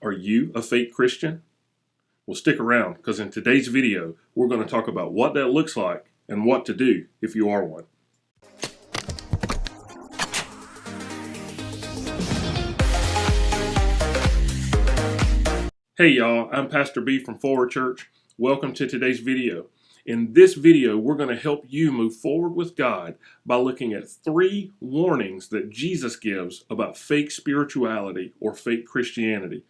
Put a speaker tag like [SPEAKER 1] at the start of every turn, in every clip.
[SPEAKER 1] Are you a fake Christian? Well, stick around, because in today's video, we're going to talk about what that looks like and what to do if you are one. Hey y'all, I'm Pastor B from Forward Church. Welcome to today's video. In this video, we're going to help you move forward with God by looking at 3 warnings that Jesus gives about fake spirituality or fake Christianity.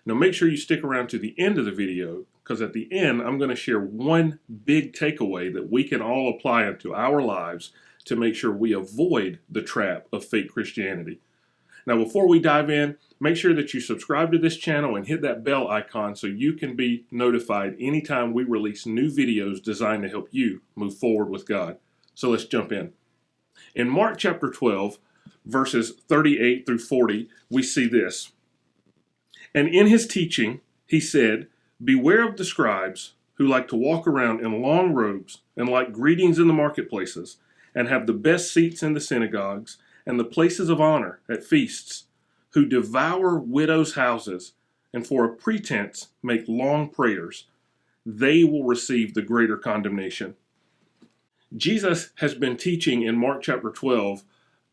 [SPEAKER 1] Now make sure you stick around to the end of the video, because at the end I'm going to share one big takeaway that we can all apply into our lives to make sure we avoid the trap of fake Christianity. Now before we dive in, make sure that you subscribe to this channel and hit that bell icon so you can be notified anytime we release new videos designed to help you move forward with God. So let's jump in. In Mark chapter 12, verses 38 through 40, we see this. And in his teaching, he said, "Beware of the scribes who like to walk around in long robes and like greetings in the marketplaces and have the best seats in the synagogues and the places of honor at feasts, who devour widows' houses and for a pretense make long prayers. They will receive the greater condemnation." Jesus has been teaching in Mark chapter 12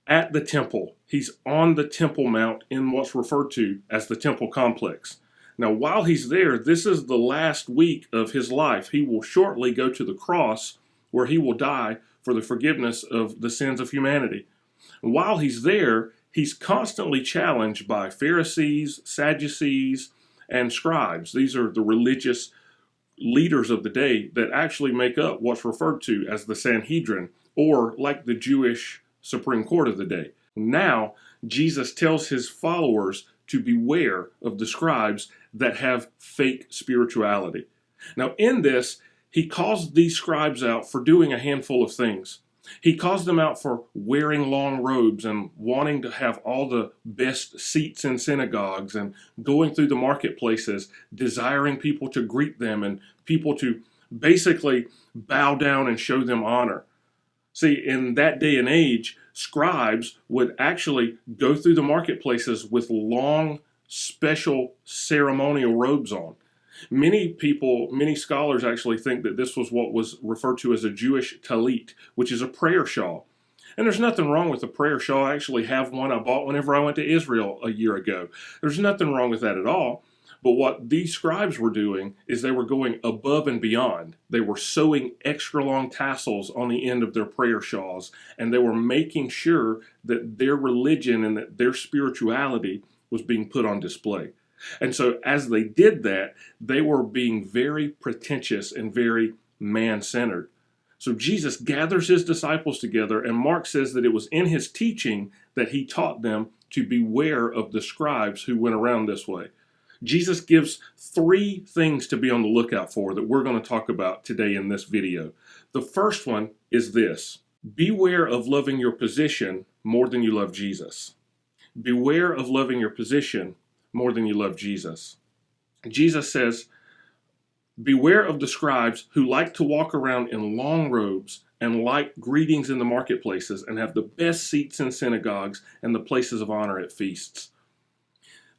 [SPEAKER 1] at the temple. He's on the Temple Mount in what's referred to as the temple complex. Now, while he's there, this is the last week of his life. He will shortly go to the cross where he will die for the forgiveness of the sins of humanity. And while he's there, he's constantly challenged by Pharisees, Sadducees, and scribes. These are the religious leaders of the day that actually make up what's referred to as the Sanhedrin, or like the Jewish Supreme Court of the day. Now, Jesus tells his followers to beware of the scribes that have fake spirituality. Now, in this, he calls these scribes out for doing a handful of things. He calls them out for wearing long robes and wanting to have all the best seats in synagogues and going through the marketplaces, desiring people to greet them and people to basically bow down and show them honor. See, in that day and age, scribes would actually go through the marketplaces with long, special ceremonial robes on. Many scholars actually think that this was what was referred to as a Jewish talit, which is a prayer shawl. And there's nothing wrong with a prayer shawl. I actually have one I bought whenever I went to Israel a year ago. There's nothing wrong with that at all. But what these scribes were doing is they were going above and beyond. They were sewing extra long tassels on the end of their prayer shawls, and they were making sure that their religion and that their spirituality was being put on display. And so as they did that, they were being very pretentious and very man-centered. So Jesus gathers his disciples together, and Mark says that it was in his teaching that he taught them to beware of the scribes who went around this way. Jesus gives 3 things to be on the lookout for that we're going to talk about today in this video. The first one is this: beware of loving your position more than you love Jesus. Beware of loving your position more than you love Jesus. Jesus says, beware of the scribes who like to walk around in long robes and like greetings in the marketplaces and have the best seats in synagogues and the places of honor at feasts.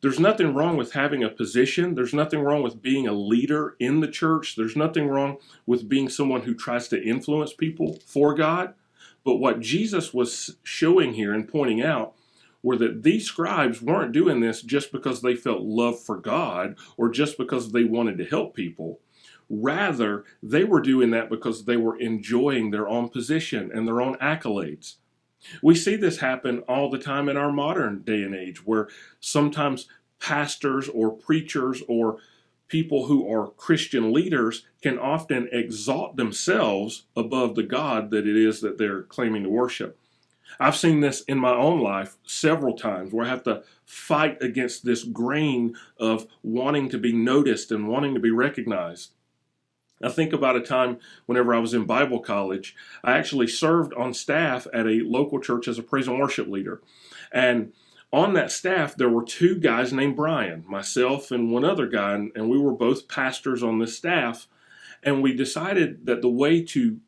[SPEAKER 1] There's nothing wrong with having a position. There's nothing wrong with being a leader in the church. There's nothing wrong with being someone who tries to influence people for God. But what Jesus was showing here and pointing out were that these scribes weren't doing this just because they felt love for God or just because they wanted to help people. Rather, they were doing that because they were enjoying their own position and their own accolades. We see this happen all the time in our modern day and age, where sometimes pastors or preachers or people who are Christian leaders can often exalt themselves above the God that it is that they're claiming to worship. I've seen this in my own life several times where I have to fight against this grain of wanting to be noticed and wanting to be recognized. I think about a time whenever I was in Bible college, I actually served on staff at a local church as a praise and worship leader. And on that staff, there were 2 guys named Brian, myself and one other guy, and we were both pastors on this staff. And we decided that the way to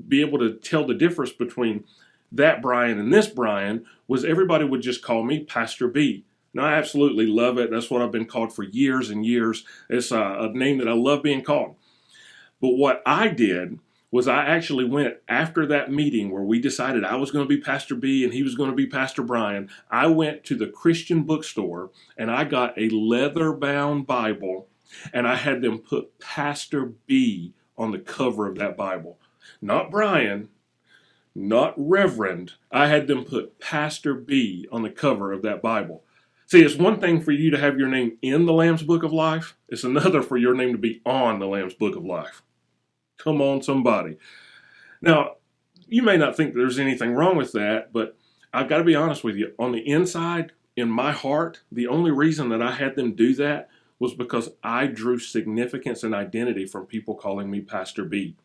[SPEAKER 1] be able to tell the difference between that Brian and this Brian was everybody would just call me Pastor B. No, I absolutely love it. That's what I've been called for years and years. It's a name that I love being called. But what I did was I actually went after that meeting where we decided I was going to be Pastor B and he was going to be Pastor Brian. I went to the Christian bookstore and I got a leather-bound Bible and I had them put Pastor B on the cover of that Bible. Not Brian, not Reverend. I had them put Pastor B on the cover of that Bible. See, it's one thing for you to have your name in the Lamb's Book of Life. It's another for your name to be on the Lamb's Book of Life. Come on, somebody. Now, you may not think there's anything wrong with that, but I've got to be honest with you. On the inside, in my heart, the only reason that I had them do that was because I drew significance and identity from people calling me Pastor B.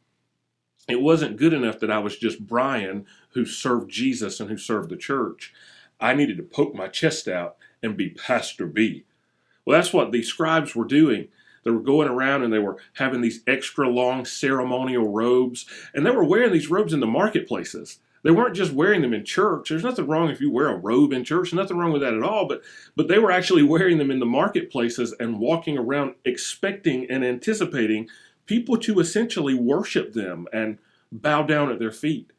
[SPEAKER 1] It wasn't good enough that I was just Brian who served Jesus and who served the church. I needed to poke my chest out and be Pastor B. Well, that's what these scribes were doing. They were going around and they were having these extra long ceremonial robes, and they were wearing these robes in the marketplaces. They weren't just wearing them in church. There's nothing wrong if you wear a robe in church, nothing wrong with that at all, but they were actually wearing them in the marketplaces and walking around expecting and anticipating people to essentially worship them and bow down at their feet.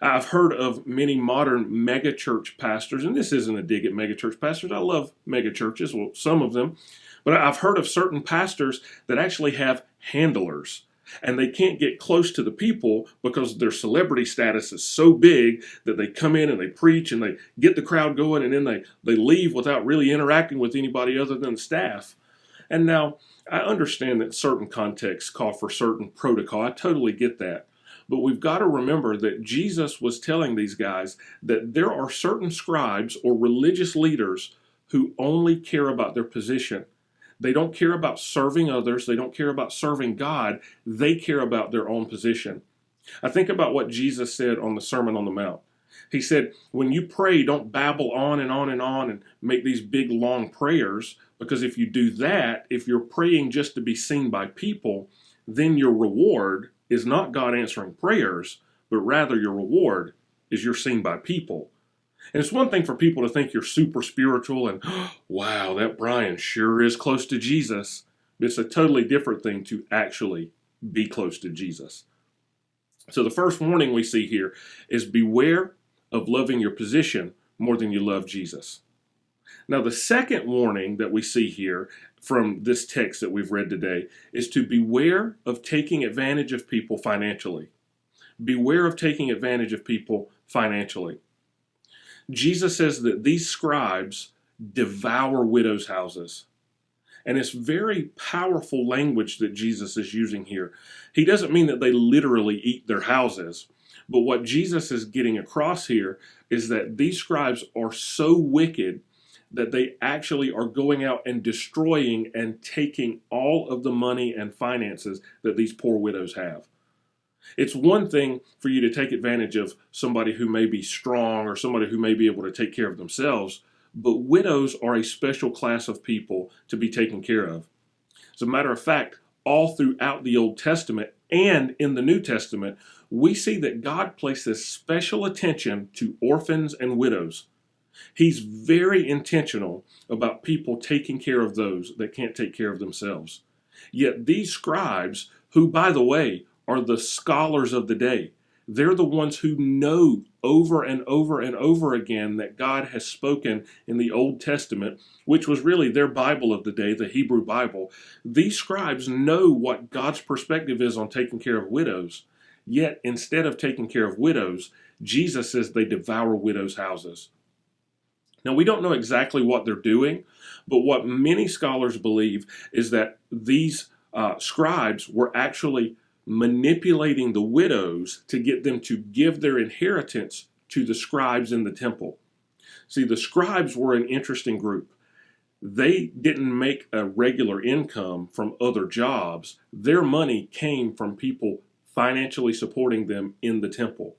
[SPEAKER 1] I've heard of many modern megachurch pastors, and this isn't a dig at megachurch pastors. I love megachurches, well, some of them. But I've heard of certain pastors that actually have handlers, and they can't get close to the people because their celebrity status is so big that they come in and they preach and they get the crowd going, and then they leave without really interacting with anybody other than the staff. And now, I understand that certain contexts call for certain protocol. I totally get that. But we've got to remember that Jesus was telling these guys that there are certain scribes or religious leaders who only care about their position. They don't care about serving others. They don't care about serving God. They care about their own position. I think about what Jesus said on the Sermon on the Mount. He said, when you pray, don't babble on and on and on and make these big, long prayers, because if you do that, if you're praying just to be seen by people, then your reward is not God answering prayers, but rather your reward is you're seen by people. And it's one thing for people to think you're super spiritual and, wow, that Brian sure is close to Jesus. But it's a totally different thing to actually be close to Jesus. So the first warning we see here is beware of loving your position more than you love Jesus. Now, the second warning that we see here from this text that we've read today is to beware of taking advantage of people financially. Beware of taking advantage of people financially. Jesus says that these scribes devour widows' houses. And it's very powerful language that Jesus is using here. He doesn't mean that they literally eat their houses. But what Jesus is getting across here is that these scribes are so wicked that they actually are going out and destroying and taking all of the money and finances that these poor widows have. It's one thing for you to take advantage of somebody who may be strong or somebody who may be able to take care of themselves, but widows are a special class of people to be taken care of. As a matter of fact, all throughout the Old Testament and in the New Testament, we see that God places special attention to orphans and widows. He's very intentional about people taking care of those that can't take care of themselves. Yet these scribes, who, by the way, are the scholars of the day, they're the ones who know over and over and over again that God has spoken in the Old Testament, which was really their Bible of the day, the Hebrew Bible. These scribes know what God's perspective is on taking care of widows. Yet, instead of taking care of widows, Jesus says they devour widows' houses. Now, we don't know exactly what they're doing, but what many scholars believe is that these scribes were actually manipulating the widows to get them to give their inheritance to the scribes in the temple. See, the scribes were an interesting group. They didn't make a regular income from other jobs. Their money came from people financially supporting them in the temple.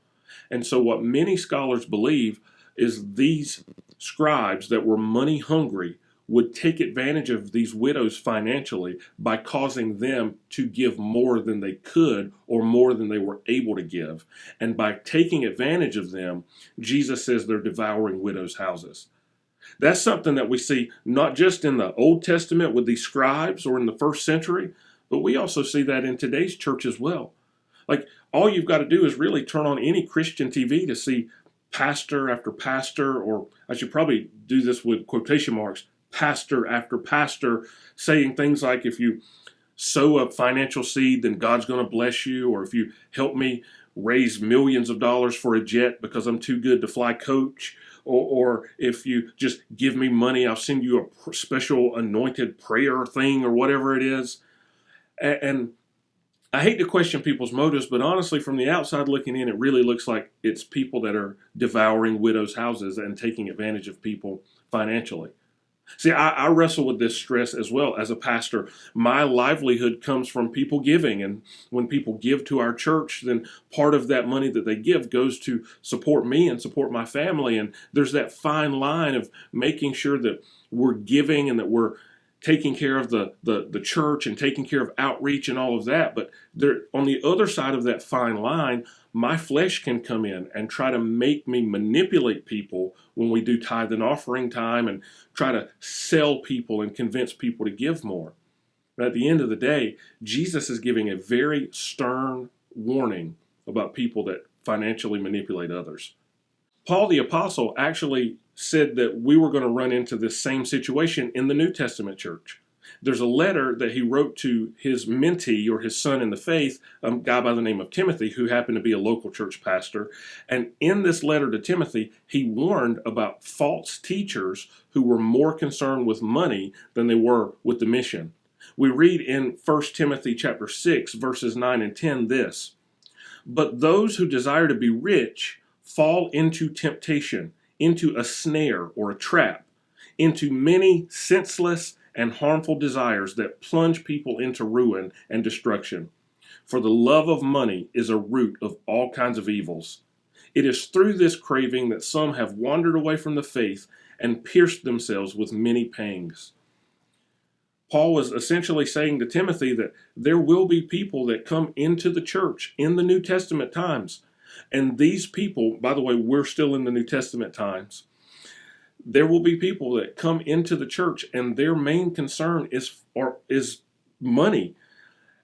[SPEAKER 1] And so what many scholars believe is these scribes that were money hungry would take advantage of these widows financially by causing them to give more than they could or more than they were able to give. And by taking advantage of them, Jesus says they're devouring widows' houses. That's something that we see not just in the Old Testament with these scribes or in the first century, but we also see that in today's church as well. Like, all you've got to do is really turn on any Christian TV to see pastor after pastor, or I should probably do this with quotation marks, pastor after pastor, saying things like, if you sow a financial seed, then God's going to bless you, or if you help me raise millions of dollars for a jet because I'm too good to fly coach, or if you just give me money, I'll send you a special anointed prayer thing or whatever it is. And I hate to question people's motives, but honestly, from the outside looking in, it really looks like it's people that are devouring widows' houses and taking advantage of people financially. See, I wrestle with this stress as well as a pastor. My livelihood comes from people giving, and when people give to our church, then part of that money that they give goes to support me and support my family. And there's that fine line of making sure that we're giving and that we're taking care of the church and taking care of outreach and all of that. But there, on the other side of that fine line, my flesh can come in and try to make me manipulate people when we do tithe and offering time, and try to sell people and convince people to give more. But at the end of the day, Jesus is giving a very stern warning about people that financially manipulate others. Paul the Apostle actually said that we were going to run into this same situation in the New Testament church. There's a letter that he wrote to his mentee, or his son in the faith, a guy by the name of Timothy, who happened to be a local church pastor. And in this letter to Timothy, he warned about false teachers who were more concerned with money than they were with the mission. We read in 1 Timothy chapter 6, verses 9 and 10 this: "But those who desire to be rich fall into temptation, into a snare or a trap, into many senseless and harmful desires that plunge people into ruin and destruction. For the love of money is a root of all kinds of evils. It is through this craving that some have wandered away from the faith and pierced themselves with many pangs." Paul was essentially saying to Timothy that there will be people that come into the church in the New Testament times. And these people, by the way, we're still in the New Testament times. There will be people that come into the church and their main concern is money.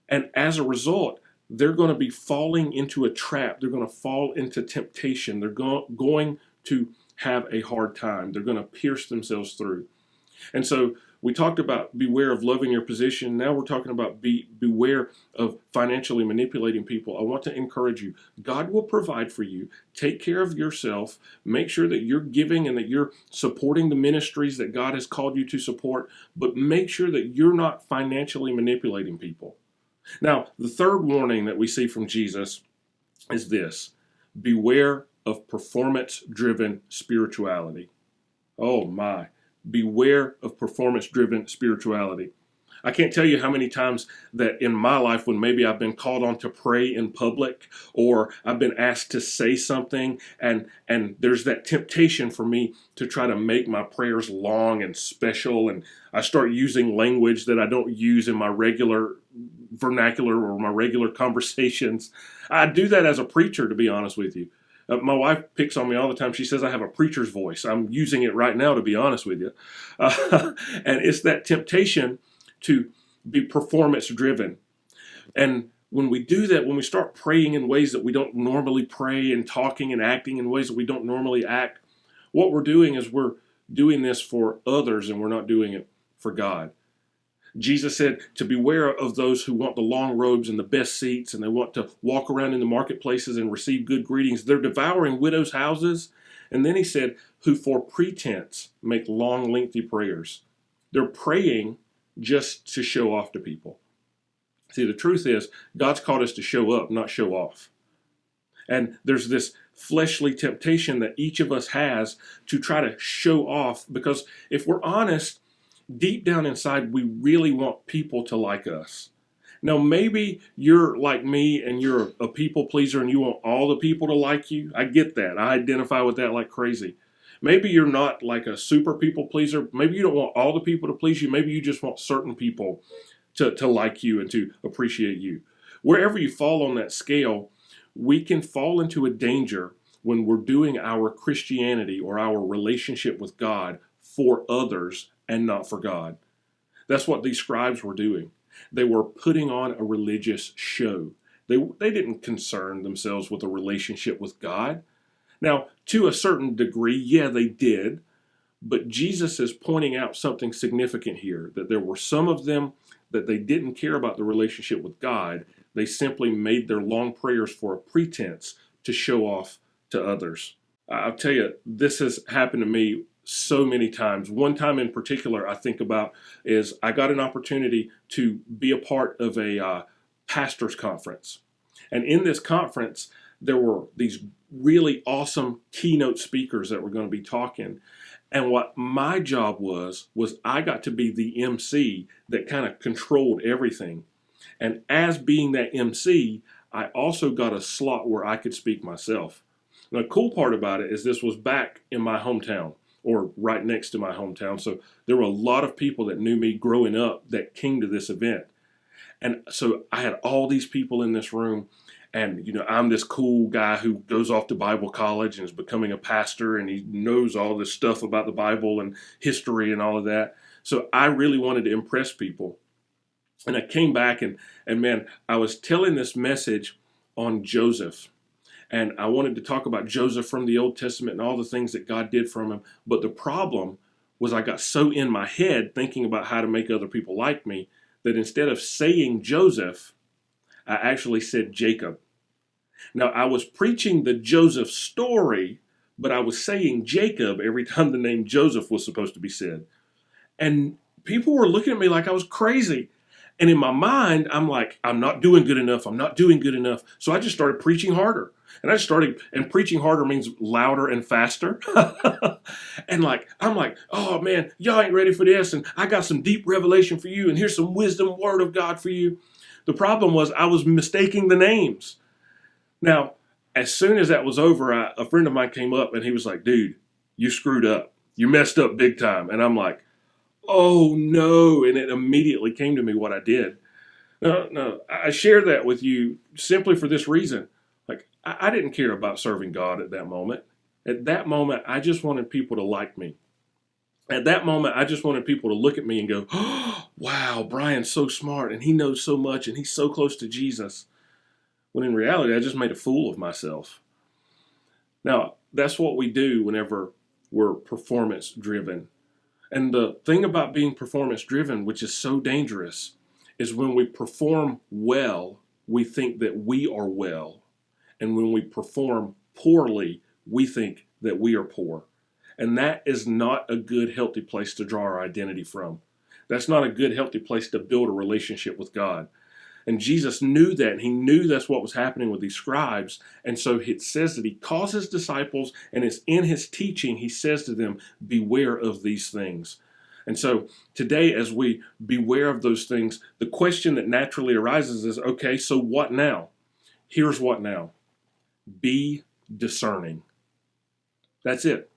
[SPEAKER 1] And as a result, they're going to be falling into a trap. They're going to fall into temptation. They're going to have a hard time. They're going to pierce themselves through. And so we talked about beware of loving your position. Now we're talking about beware of financially manipulating people. I want to encourage you. God will provide for you. Take care of yourself. Make sure that you're giving and that you're supporting the ministries that God has called you to support. But make sure that you're not financially manipulating people. Now, the third warning that we see from Jesus is this: beware of performance-driven spirituality. Oh my. Beware of performance-driven spirituality. I can't tell you how many times that in my life when maybe I've been called on to pray in public, or I've been asked to say something, and there's that temptation for me to try to make my prayers long and special, and I start using language that I don't use in my regular vernacular or my regular conversations. I do that as a preacher, to be honest with you. My wife picks on me all the time. She says I have a preacher's voice. I'm using it right now, to be honest with you. And it's that temptation to be performance driven. And when we do that, when we start praying in ways that we don't normally pray, and talking and acting in ways that we don't normally act, what we're doing is we're doing this for others and we're not doing it for God. Jesus said to beware of those who want the long robes and the best seats, and they want to walk around in the marketplaces and receive good greetings. They're devouring widows' houses. And then he said, who for pretense make long, lengthy prayers. They're praying just to show off to people. See, the truth is, God's called us to show up, not show off. And there's this fleshly temptation that each of us has to try to show off, because if we're honest, deep down inside, we really want people to like us. Now, maybe you're like me and you're a people pleaser and you want all the people to like you. I get that. I identify with that like crazy. Maybe you're not like a super people pleaser. Maybe you don't want all the people to please you. Maybe you just want certain people to like you and to appreciate you. Wherever you fall on that scale, we can fall into a danger when we're doing our Christianity or our relationship with God for others and not for God. That's what these scribes were doing. They were putting on a religious show. They didn't concern themselves with a relationship with God. Now, to a certain degree, yeah, they did. But Jesus is pointing out something significant here, that there were some of them that they didn't care about the relationship with God. They simply made their long prayers for a pretense to show off to others. I'll tell you, this has happened to me so many times. One time in particular I think about is I got an opportunity to be a part of a pastor's conference. And in this conference, there were these really awesome keynote speakers that were going to be talking. And what my job was I got to be the MC that kind of controlled everything. And as being that MC, I also got a slot where I could speak myself. Now, the cool part about it is this was back in my hometown, or right next to my hometown. So there were a lot of people that knew me growing up that came to this event. And so I had all these people in this room. And, I'm this cool guy who goes off to Bible college and is becoming a pastor, and he knows all this stuff about the Bible and history and all of that. So I really wanted to impress people. And I came back and man, I was telling this message on Joseph. And I wanted to talk about Joseph from the Old Testament and all the things that God did from him. But the problem was I got so in my head thinking about how to make other people like me that instead of saying Joseph, I actually said Jacob. Now, I was preaching the Joseph story, but I was saying Jacob every time the name Joseph was supposed to be said. And people were looking at me like I was crazy. And in my mind, I'm like, I'm not doing good enough. I'm not doing good enough. So I just started preaching harder. And preaching harder means louder and faster. And I'm like, oh man, y'all ain't ready for this. And I got some deep revelation for you. And here's some wisdom word of God for you. The problem was I was mistaking the names. Now, as soon as that was over, a friend of mine came up and he was like, dude, you screwed up. You messed up big time. And I'm like, oh no. And it immediately came to me what I did. No, I share that with you simply for this reason. I didn't care about serving God at that moment. At that moment, I just wanted people to like me. At that moment, I just wanted people to look at me and go, oh, wow, Brian's so smart and he knows so much and he's so close to Jesus. When in reality, I just made a fool of myself. Now, that's what we do whenever we're performance driven. And the thing about being performance driven, which is so dangerous, is when we perform well, we think that we are well. And when we perform poorly, we think that we are poor. And that is not a good, healthy place to draw our identity from. That's not a good, healthy place to build a relationship with God. And Jesus knew that, and he knew that's what was happening with these scribes. And so it says that he calls his disciples, and it's in his teaching, he says to them, beware of these things. And so today, as we beware of those things, the question that naturally arises is, okay, so what now? Here's what now. Be discerning. That's it.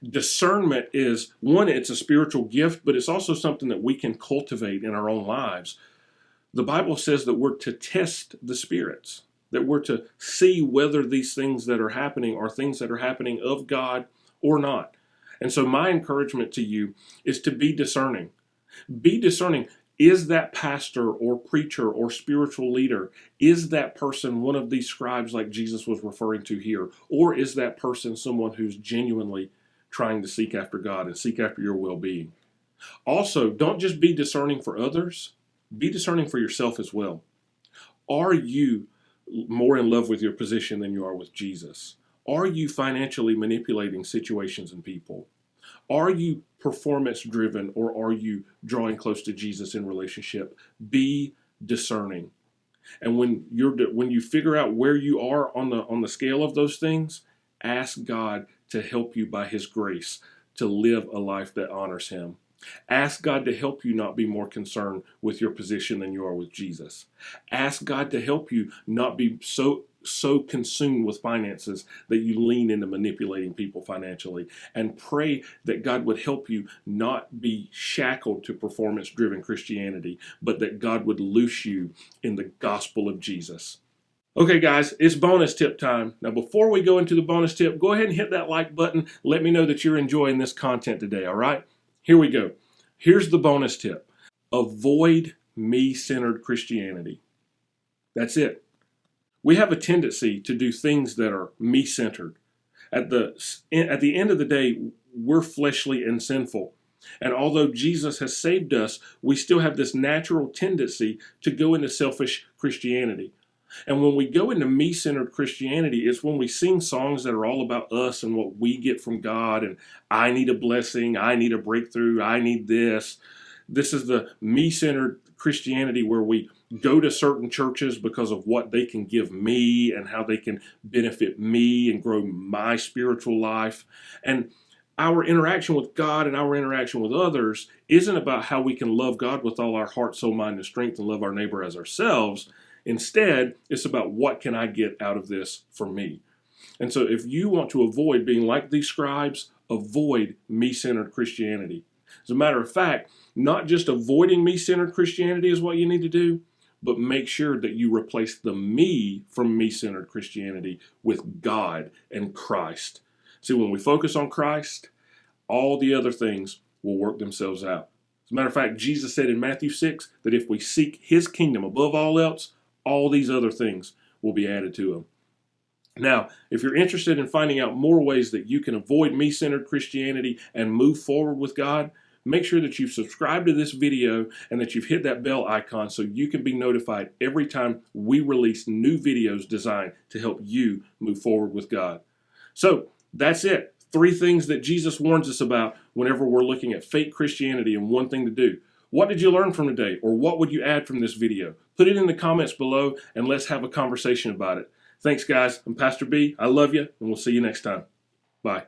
[SPEAKER 1] Discernment is, one, it's a spiritual gift, but it's also something that we can cultivate in our own lives. The Bible says that we're to test the spirits, that we're to see whether these things that are happening are things that are happening of God or not. And so my encouragement to you is to be discerning. Be discerning. Is that pastor or preacher or spiritual leader, is that person one of these scribes like Jesus was referring to here? Or is that person someone who's genuinely trying to seek after God and seek after your well-being? Also, don't just be discerning for others. Be discerning for yourself as well. Are you more in love with your position than you are with Jesus? Are you financially manipulating situations and people? Are you performance driven, or are you drawing close to Jesus in relationship? Be discerning. And when you figure out where you are on the scale of those things, ask God to help you by his grace to live a life that honors him. Ask God to help you not be more concerned with your position than you are with Jesus. Ask God to help you not be so consumed with finances that you lean into manipulating people financially. And pray that God would help you not be shackled to performance-driven Christianity, but that God would loose you in the gospel of Jesus. Okay, guys, it's bonus tip time. Now, before we go into the bonus tip, go ahead and hit that like button. Let me know that you're enjoying this content today, all right? Here we go. Here's the bonus tip. Avoid me-centered Christianity. That's it. We have a tendency to do things that are me-centered. At the end of the day, we're fleshly and sinful. And although Jesus has saved us, we still have this natural tendency to go into selfish Christianity. And when we go into me-centered Christianity, it's when we sing songs that are all about us and what we get from God, and I need a blessing, I need a breakthrough, I need this. This is the me-centered Christianity where we go to certain churches because of what they can give me and how they can benefit me and grow my spiritual life. And our interaction with God and our interaction with others isn't about how we can love God with all our heart, soul, mind, and strength and love our neighbor as ourselves. Instead, it's about what can I get out of this for me. And so if you want to avoid being like these scribes, avoid me-centered Christianity. As a matter of fact, not just avoiding me-centered Christianity is what you need to do, but make sure that you replace the me from me-centered Christianity with God and Christ. See, when we focus on Christ, all the other things will work themselves out. As a matter of fact, Jesus said in Matthew 6 that if we seek his kingdom above all else, all these other things will be added to him. Now, if you're interested in finding out more ways that you can avoid me-centered Christianity and move forward with God, make sure that you've subscribed to this video and that you've hit that bell icon so you can be notified every time we release new videos designed to help you move forward with God. So, that's it. 3 things that Jesus warns us about whenever we're looking at fake Christianity and one thing to do. What did you learn from today, or what would you add from this video? Put it in the comments below and let's have a conversation about it. Thanks, guys. I'm Pastor B. I love you, and we'll see you next time. Bye.